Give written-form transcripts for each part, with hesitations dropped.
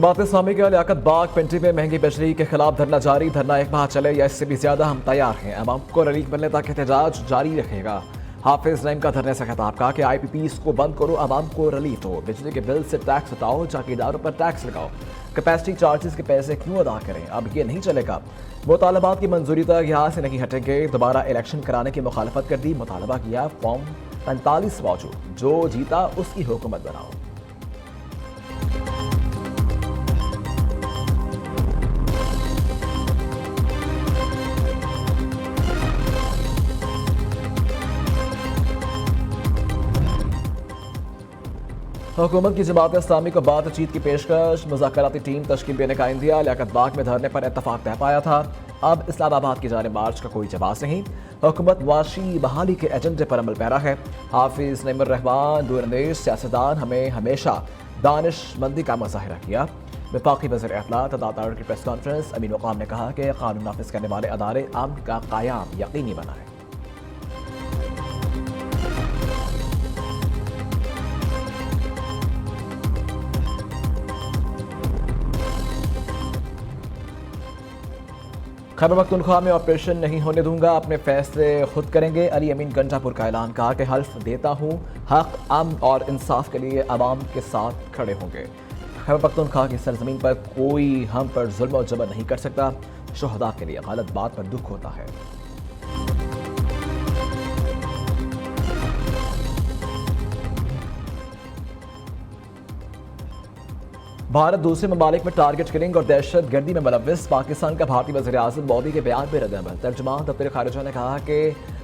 जमात इस्लामी के लियाकत बाग पिंडी में महंगी बिजली के खिलाफ धरना जारी। धरना एक माह चले या इससे भी ज्यादा हम तैयार हैं। अवाम को रिलीफ मिलने तक एहतजाज जारी रखेगा। हाफिज नईम का धरने से खिताब कहा कि IPPs को बंद करो, अवाम को रिलीफ दो। बिजली के बिल से टैक्स हटाओ, चौकीदारों पर टैक्स लगाओ। कैपेसिटी चार्जेस के पैसे क्यों अदा करें, अब ये नहीं चलेगा। मुतालबात की मंजूरी तक यहाँ से नहीं हटेंगे। दोबारा इलेक्शन कराने की मुखालफत कर दी। मुतालबा किया फॉर्म 45 मौजूद, जो जीता उसकी हुकूमत बनाओ। हुकूमत की जमात इस्लामी को बातचीत की पेशकश, मुज़ाकराती टीम तश्कील देने का इंदिया। लियाकत बाग में धरने पर इत्तफाक तय पाया था। अब इस्लामाबाद की जानिब मार्च का कोई जवाब नहीं। हुकूमत वाशी बहाली के एजेंडे पर अमल पैरा है। हाफिज नईमुर रहमान दूरंदेश सियासतदान हमें हमेशा दानिशमंदी का मुजाहिरा किया। वफाकी वज़ीर इत्तलात अदातार की प्रेस कॉन्फ्रेंस। अमीन मुकाम ने कहा कि कानून नाफिज करने वाले अदारे अमन का क़याम यकीनी बनाए। खैबर पख्तूनख्वा में ऑपरेशन नहीं होने दूंगा, अपने फैसले खुद करेंगे। अली अमीन गंजापुर का ऐलान। कहा कि हल्फ देता हूँ हक, अमन और इंसाफ के लिए अवाम के साथ खड़े होंगे। खैबर पख्तूनख्वा की सरजमीन पर कोई हम पर जुल्म और जबर नहीं कर सकता। शुहदा के लिए गलत बात पर दुख होता है। भारत दूसरे ममालिक में टारगेट किलिंग और दहशत गर्दी में मुलव्वस। पाकिस्तान का भारतीय वज़ीर आज़म मोदी के बयान पर रद्द-ए-अमल। तर्जुमान दफ्तर खारिजा ने कहा कि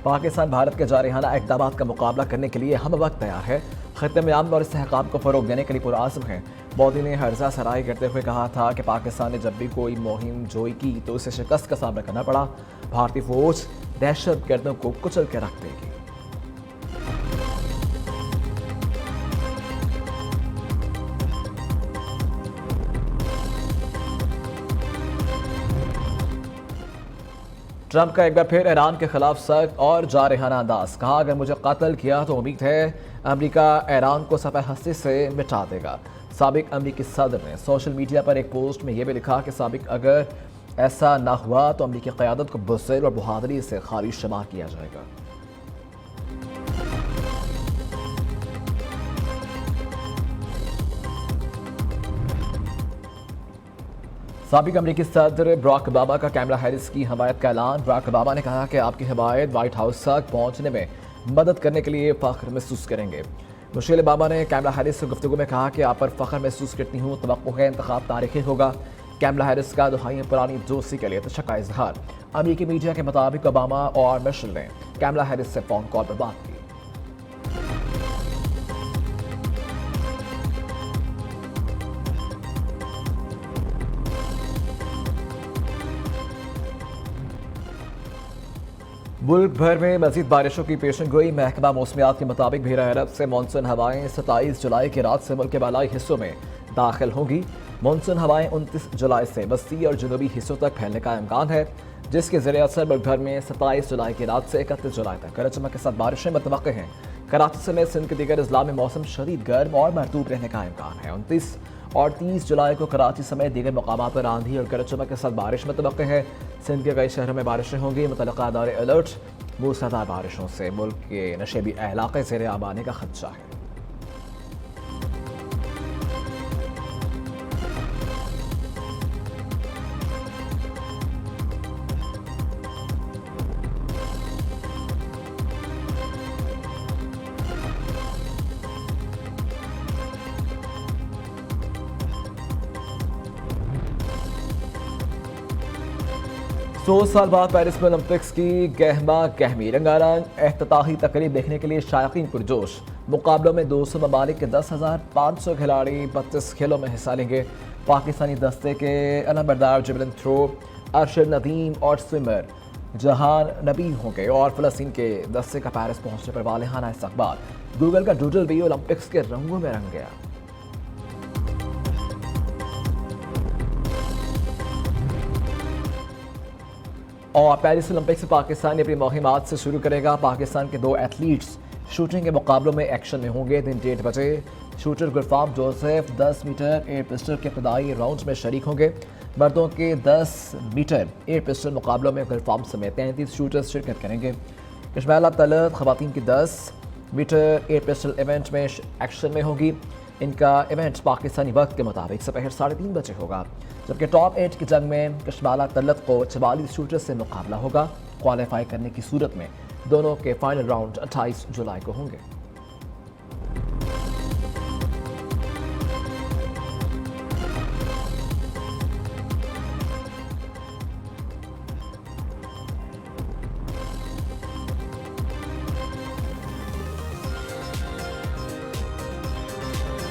पाकिस्तान भारत के जारहाना इक़दामात का मुकाबला करने के लिए हम वक्त तैयार है। खित्ते में अमन और इस्तेहकाम को फ़रोग़ देने के लिए पुरआज़म है। मोदी ने हर्जा सराय करते हुए कहा था कि पाकिस्तान ने जब भी कोई मुहिम जोई की तो उसे शिकस्त का सामना करना पड़ा। भारतीय फौज दहशत गर्दों को कुचल के रख देगी। ट्रंप का एक बार फिर ईरान के खिलाफ सख्त और जारहाना अंदाज। कहा अगर मुझे कत्ल किया तो उम्मीद है अमेरिका ईरान को सफ़ह हस्ती से मिटा देगा। साबिक अमेरिकी सदर ने सोशल मीडिया पर एक पोस्ट में यह भी लिखा कि साबिक अगर ऐसा ना हुआ तो अमेरिकी क़यादत को बुज़दिल और बहादुरी से खारिज शुमार किया जाएगा। साबिक अमेरिकी सदर बराक ओबामा का कैमला हैरिस की हमायत का ऐलान। बराक ओबामा ने कहा कि आपकी हिमायत व्हाइट हाउस तक पहुंचने में मदद करने के लिए फ़ख्र महसूस करेंगे। मिशेल ओबामा ने कैमला हैरिस से गुफ्तगू में कहा कि आप पर फ़ख्र महसूस करती हूँ, तवक्को है इंतखाब तारीखी होगा। कैमला हैरिस का दुहाइयों पुरानी दोस्ती के लिए तशक्का का इजहार। अमेरिकी मीडिया के मुताबिक ओबामा और मिशेल ने कैमला हैरिस से फ़ोन कॉल पर बात की। मुल्क भर में मजीद बारिशों की पेशन गोई। महकमा मौसमियात के मुताबिक भीरा अरब से मानसून हवाएं 27 जुलाई की रात से मुल्क के बालाई हिस्सों में दाखिल होंगी। मानसून हवाएं 29 जुलाई से वस्ती और जनूबी हिस्सों तक फैलने का इम्कान है, जिसके ज़रिए असर मुल्क भर में 27 जुलाई की रात से 31 जुलाई तक गरज चमक के साथ बारिशें मुतवक्किल हैं। कराची समेत सिंध के दीगर अजला में मौसम शदीद गर्म और मरतूब रहने का इम्कान है। 29 और 30 जुलाई को कराची समेत दीगर मकामात पर आंधी और गरज चमक के साथ बारिश मुतवक्किल है। सिंध के कई शहरों में बारिशें होंगी। मुतल्लिका अदारे अलर्ट। मूसलाधार बारिशों से मुल्क के नशेबी इलाके ज़ेर आब आने का खदशा है। सौ साल बाद पेरिस में ओलंपिक्स की गहमा गहमी रंगारंग एफ्तिताही तकरीब देखने के लिए शायकीन पुरजोश। मुकाबलों में 200 ममालिक के 10,500 खिलाड़ी 32 खेलों में हिस्सा लेंगे। पाकिस्तानी दस्ते के अलमबरदार जेवलिन थ्रो अरशद नदीम और स्विमर जहान नबी होंगे और फ़लस्तीन के दस्ते का पेरिस पहुंचने पर वालिहाना इस्तकबाल। गूगल का डूडल भी ओलंपिक्स के रंगों में रंग गया। और पेरिस ओलंपिक्स से पाकिस्तान अपनी मुहिम आज से शुरू करेगा। पाकिस्तान के 2 एथलीट्स शूटिंग के मुकाबलों में एक्शन में होंगे। दिन 1:30 बजे shooter Gurfam Joseph 10 meter air pistol के इब्तदाई राउंड में शरीक होंगे। मर्दों के 10 मीटर एयर पिस्टल मुकाबलों में गुरफाम समेत 33 शूटर्स शिरकत करेंगे। कश्मीर तलत खवातीन की 10 मीटर एयर पिस्टल इवेंट में एक्शन में होगी। इनका इवेंट पाकिस्तानी वक्त के मुताबिक दोपहर 3:30 बजे होगा, जबकि टॉप 8 की जंग में कश्मीर तलत को 44 शूटर से मुकाबला होगा। क्वालिफाई करने की सूरत में दोनों के फाइनल राउंड 28 जुलाई को होंगे।